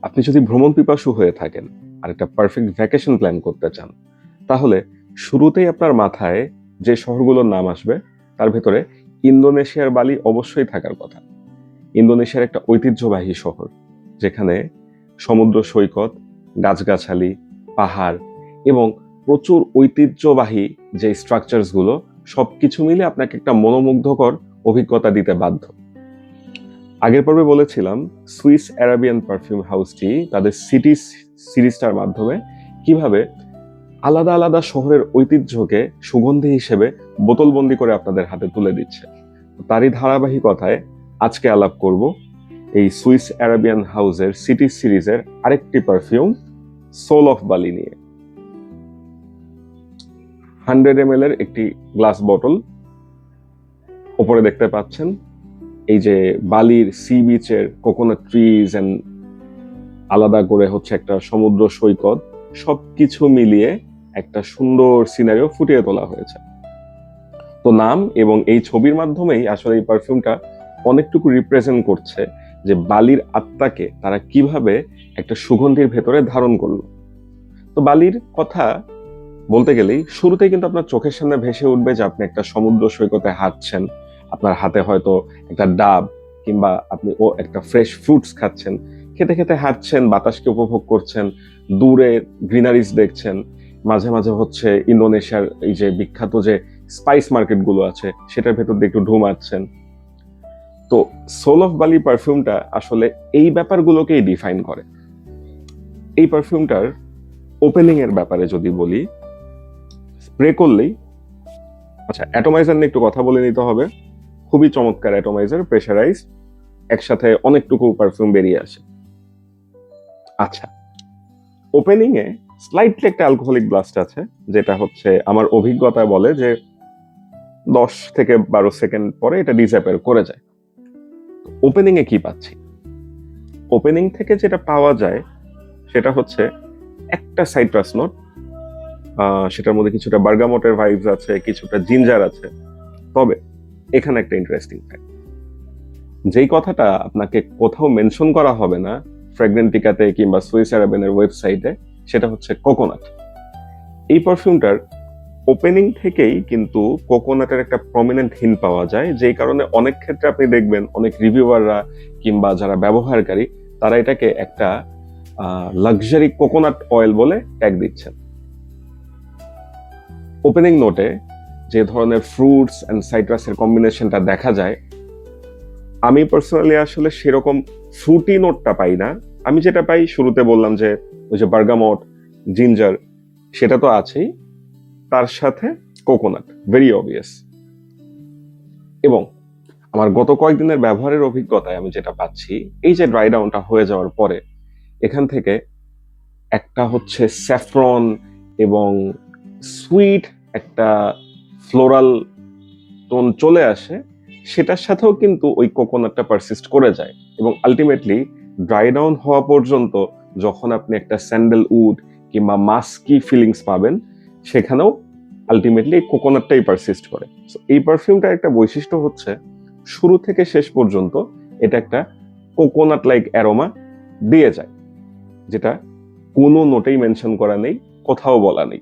আপনি যদি ভ্রমণ পিপাসু হয়ে থাকেন আর একটা পারফেক্ট ভ্যাকেশন প্ল্যান করতে চান, তাহলে শুরুতেই আপনার মাথায় যে শহরগুলোর নাম আসবে তার ভেতরে ইন্দোনেশিয়ার বালি অবশ্যই থাকার কথা। ইন্দোনেশিয়ার একটা ঐতিহ্যবাহী শহর, যেখানে সমুদ্র সৈকত, গাছগাছালি, পাহাড় এবং প্রচুর ঐতিহ্যবাহী যে স্ট্রাকচারস গুলো, সবকিছু মিলে আপনাকে একটা মনোমুগ্ধকর অভিজ্ঞতা দিতে বাধ্য। আগের পর্বে বলেছিলাম সুইস অ্যারাবিয়ান পারফিউম হাউসটি তাদের সিটি সিরিজটার মাধ্যমে কিভাবে আলাদা আলাদা শহরের ঐতিহ্যকে সুগন্ধি হিসেবে বোতলবন্দি করে আপনাদের হাতে তুলে দিচ্ছে। তারই ধারাবাহিকতায় আজকে আলাপ করব এই সুইস অ্যারাবিয়ান হাউসের সিটি সিরিজের আরেকটি পারফিউম সোল অফ বালি নিয়ে। 100 ml এর একটি গ্লাস বোতল, ওপরে দেখতে পাচ্ছেন এই যে বালির সি বিচের কোকোনাট ট্রিজ এন্ড আলাদা করে হচ্ছে একটা সমুদ্র সৈকত, সবকিছু মিলিয়ে একটা সুন্দর সিনারিও ফুটিয়ে তোলা হয়েছে। তো নাম এবং এই ছবির মাধ্যমেই আসলে এই পারফিউমটা অনেকটুকু রিপ্রেজেন্ট করছে যে বালির আত্মাকে তারা কিভাবে একটা সুগন্ধির ভেতরে ধারণ করলো। তো বালির কথা বলতে গেলেই শুরুতেই কিন্তু আপনার চোখের সামনে ভেসে উঠবে যে আপনি একটা সমুদ্র সৈকতে হাঁটছেন, আপনার হাতে হয়তো একটা ডাব কিংবা আপনি একটা ফ্রেশ ফ্রুটস খাচ্ছেন, খেতে খেতে হাঁটছেন, বাতাসকে উপভোগ করছেন, দূরে গ্রিনারিজ দেখছেন, মাঝে মাঝে হচ্ছে ইন্দোনেশিয়ার এই যে বিখ্যাত যে স্পাইস মার্কেট গুলো আছে সেটার ভেতর দিয়ে একটু ঢুমাচ্ছেন। তো সোল অফ বালি পারফিউমটা আসলে এই ব্যাপারগুলোকেই ডিফাইন করে। এই পারফিউমটার ওপেনিং এর ব্যাপারে যদি বলি, স্প্রে করলেই, আচ্ছা অ্যাটমাইজার নিয়ে একটু কথা বলে নিতে হবে। খুবই চমৎকার অ্যাটমাইজার, প্রেসারাইজ, একসাথে অনেকটুকু পারফিউম বেরিয়ে আসে। আচ্ছা, ওপেনিং এ স্লাইটলি একটা অ্যালকোহলিক ব্লাস্ট আছে, যেটা হচ্ছে আমার অভিজ্ঞতায় বলে যে 10 থেকে 12 সেকেন্ড পরে এটা ডিসঅ্যাপিয়ার করে যায়। ওপেনিং এ কি পাচ্ছি? ওপেনিং থেকে যেটা পাওয়া যায় সেটা হচ্ছে একটা সাইট্রাস নোট, সেটার মধ্যে কিছুটা বার্গামটের ভাইবস আছে, কিছুটা জিঞ্জার আছে। তবে এখানে একটা ইন্টারেস্টিং ফ্যাক্ট, যেই কথাটা আপনাকে কোথাও মেনশন করা হবে না ফ্র্যাগনেন্টিকাতে কিংবা সুইস অ্যারাবিয়ানের ওয়েবসাইটে, সেটা হচ্ছে কোকোনাট। এই পারফিউমটার ওপেনিং থেকেই কিন্তু কোকোনাটের একটা প্রমিনেন্ট হিন্ট পাওয়া যায়, যেই কারণে অনেক ক্ষেত্রে আপনি দেখবেন অনেক রিভিউয়াররা কিংবা যারা ব্যবহারকারী তারা এটাকে একটা লাক্সারি কোকোনাট অয়েল বলে ট্যাগ দিচ্ছেন। ওপেনিং নোটে যে ধরনের ফ্রুটস অ্যান্ড সাইট্রাসের কম্বিনেশনটা দেখা যায়, আমি পার্সোনালি আসলে সেরকম ফ্রুটি নোটটা পাই না। আমি যেটা পাই, শুরুতে বললাম যে ওই যে বার্গামট, জিঞ্জার, সেটা তো আছেই, তার সাথে কোকোনাট, ভেরি অবভিয়াস। এবং আমার গত কয়েকদিনের ব্যবহারের অভিজ্ঞতায় আমি যেটা পাচ্ছি, এই যে ড্রাই ডাউনটা হয়ে যাওয়ার পরে এখান থেকে একটা হচ্ছে স্যাফরন এবং সুইট একটা ফ্লোরাল টোন চলে আসে, সেটার সাথেও কিন্তু ওই কোকোনাটটা পারসিস্ট করে যায়। এবং আলটিমেটলি ড্রাই ডাউন হওয়া পর্যন্ত যখন আপনি একটা স্যান্ডেল উড কিংবা মাস্কি ফিলিংস পাবেন, সেখানেও আলটিমেটলি এই কোকোনাটটাই পারসিস্ট করে। এই পারফিউমটার একটা বৈশিষ্ট্য হচ্ছে শুরু থেকে শেষ পর্যন্ত এটা একটা কোকোনাট লাইক অ্যারোমা দিয়ে যায়, যেটা কোনো নোটেই মেনশন করা নেই, কোথাও বলা নেই।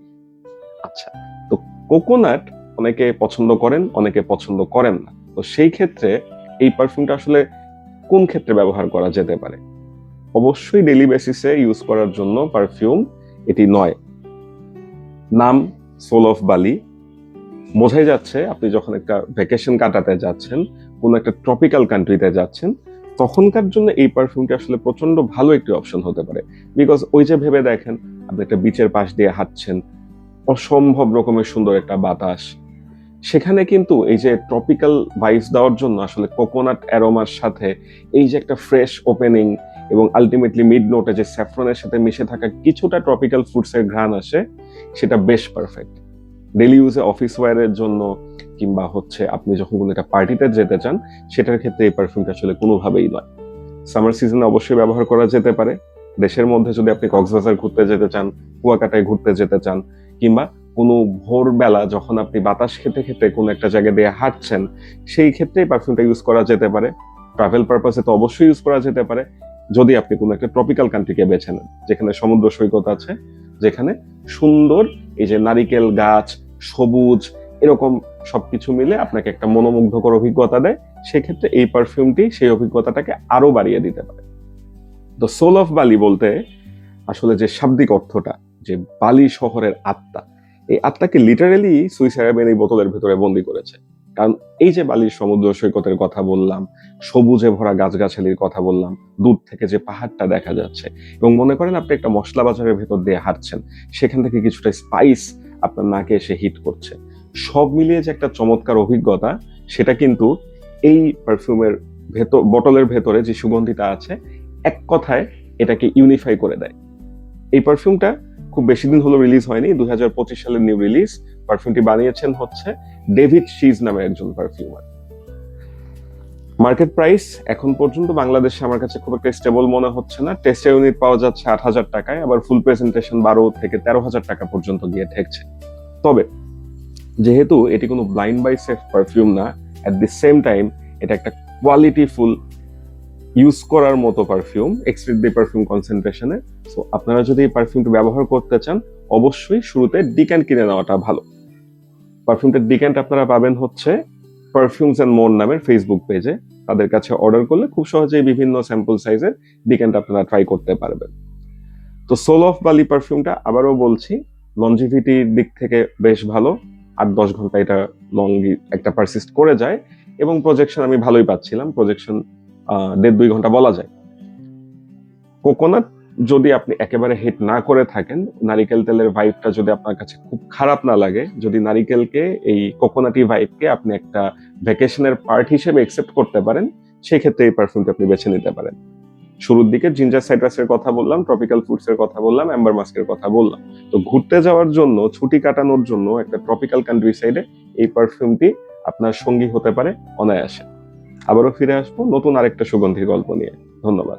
আচ্ছা, তো কোকোনাট অনেকে পছন্দ করেন, অনেকে পছন্দ করেন না। তো সেই ক্ষেত্রে এই পারফিউমটা আসলে কোন ক্ষেত্রে ব্যবহার করা যেতে পারে? অবশ্যই ডেইলি বেসিসে ইউজ করার জন্য পারফিউম এটি নয়। নাম সোল অফ বালি, বোঝাই যাচ্ছে আপনি যখন একটা ভ্যাকেশন কাটাতে যাচ্ছেন, কোন একটা ট্রপিক্যাল কান্ট্রিতে যাচ্ছেন, তখনকার জন্য এই পারফিউমটি আসলে প্রচন্ড ভালো একটি অপশন হতে পারে। বিকজ ওই যে ভেবে দেখেন, আপনি একটা বিচের পাশ দিয়ে হাঁটছেন, অসম্ভব রকমের সুন্দর একটা বাতাস, সেখানে কিন্তু এই যে ট্রপিক্যাল ভাইবস দেওয়ার জন্য আসলে কোকোনাট অ্যারোমার সাথে এই যে একটা ফ্রেশ ওপেনিং এবং আলটিমেটলি মিড নোটে যে স্যাফরনের সাথে মিশে থাকা কিছুটা ট্রপিক্যাল ফ্রুটসের ঘ্রাণ আসে, সেটা বেশ পারফেক্ট ডেলি ইউজে, অফিস ওয়্যারের জন্য, কিংবা হচ্ছে আপনি যখন কোনো একটা পার্টিতে যেতে চান, সেটার ক্ষেত্রে এই পারফিউমটা আসলে কোনোভাবেই নয়। সামার সিজনে অবশ্যই ব্যবহার করা যেতে পারে। দেশের মধ্যে যদি আপনি কক্সবাজার ঘুরতে যেতে চান, কুয়াকাটায় ঘুরতে যেতে চান, কিংবা কোনো ভোরবেলা যখন আপনি বাতাস খেতে খেতে কোনো একটা জায়গা দিয়ে হাঁটছেন, সেই ক্ষেত্রে এই পারফিউমটা ইউজ করা যেতে পারে। ট্রাভেল পারপাসে তো অবশ্যই ইউজ করা যেতে পারে। যদি আপনি কোনো একটা ট্রপিক্যাল কান্ট্রিকে বেছে নেন, যেখানে সমুদ্র সৈকত আছে, যেখানে সুন্দর এই যে নারিকেল গাছ, সবুজ, এরকম সবকিছু মিলে আপনাকে একটা মনোমুগ্ধকর অভিজ্ঞতা দেয়, সেক্ষেত্রে এই পারফিউমটি সেই অভিজ্ঞতাটাকে আরো বাড়িয়ে দিতে পারে। তো সোল অফ বালি বলতে আসলে যে শাব্দিক অর্থটা, যে বালি শহরের আত্মা, এই আত্মাকে লিটারেলি সুইস অ্যারাবিয়ান এই বোতলের ভেতরে বন্দি করেছে। কারণ এই যে বালির সমুদ্র সৈকতের কথা বললাম, সবুজে ভরা গাছগাছালির কথা বললাম, দূর থেকে যে পাহাড়টা দেখা যাচ্ছে, এবং মনে করেন আপনি একটা মশলা বাজারের ভেতর দিয়ে হাঁটছেন, সেখান থেকে কিছুটা স্পাইস আপনার নাকে এসে হিট করছে, সব মিলিয়ে যে একটা চমৎকার অভিজ্ঞতা, সেটা কিন্তু এই পারফিউমের বটলের ভেতরে যে সুগন্ধিটা আছে, এক কথায় এটাকে ইউনিফাই করে দেয়। এই পারফিউমটা খুব বেশি দিন হলো রিলিজ হয়নি, 2025 সালের নিউ রিলিজ। পারফিউমটি বানিয়েছেন হচ্ছে ডেভিড শিজ নামের একজন পারফিউমার। মার্কেট প্রাইস এখন পর্যন্ত বাংলাদেশে আমার কাছে খুব একটা স্টেবল মনে হচ্ছে না। টেস্টার ইউনিট পাওয়া যাচ্ছে 8,000 টাকায়, আবার ফুল প্রেজেন্টেশন 12 থেকে 13,000 টাকা পর্যন্ত গিয়ে ঠেকছে। তবে যেহেতু এটি কোনো ব্লাইন্ড বাই সেফ পারফিউম না, অ্যাট দি সেম টাইম এটা একটা কোয়ালিটিফুল ইউজ করার মতো পারফিউম, এক্সট্রিমলি পারফিউম কনসেন্ট্রেশনে। সো আপনারা যদি এই পারফিউমটা ব্যবহার করতে চান, অবশ্যই শুরুতে ডিক্যান্ট কিনে নেওয়াটা ভালো। পারফিউমটার ডিক্যান্ট আপনারা পাবেন হচ্ছে পারফিউমস অ্যান্ড মোর নামের ফেসবুক পেজে। তাদের কাছে অর্ডার করলে খুব সহজেই বিভিন্ন স্যাম্পল সাইজের ডিক্যান্ট আপনারা ট্রাই করতে পারবেন। তো সোল অফ বালি পারফিউমটা আবারও বলছি, লঞ্জিভিটির দিক থেকে বেশ ভালো, 8-10 ঘন্টা এটা একটা পারসিস্ট করে যায়, এবং প্রজেকশন আমি ভালোই পাচ্ছিলাম, প্রজেকশন 1.5-2 ঘন্টা বলা যায়। কোকোনাট যদি আপনি একেবারে হিট না করে থাকেন, নারিকেল তেলের ভাইবটা যদি আপনার কাছে খুব খারাপ না লাগে, যদি নারিকেলকে, এই কোকোনাটি ভাইবকে আপনি একটা ভ্যাকেশনের পার্ট হিসেবে একসেপ্ট করতে পারেন, সেক্ষেত্রে এই পারফিউমটা আপনি বেছে নিতে পারেন। শুরুর দিকে জিঞ্জার সাইট্রাসের কথা বললাম, ট্রপিক্যাল ফ্রুটস এর কথা বললাম, অ্যাম্বার মাস্কের কথা বললাম। তো ঘুরতে যাওয়ার জন্য, ছুটি কাটানোর জন্য একটা ট্রপিক্যাল কান্ট্রি সাইডে এই পারফিউমটি আপনার সঙ্গী হতে পারে অনায়াসে। আবারও ফিরে আসবো নতুন আরেকটা সুগন্ধির গল্প নিয়ে। ধন্যবাদ।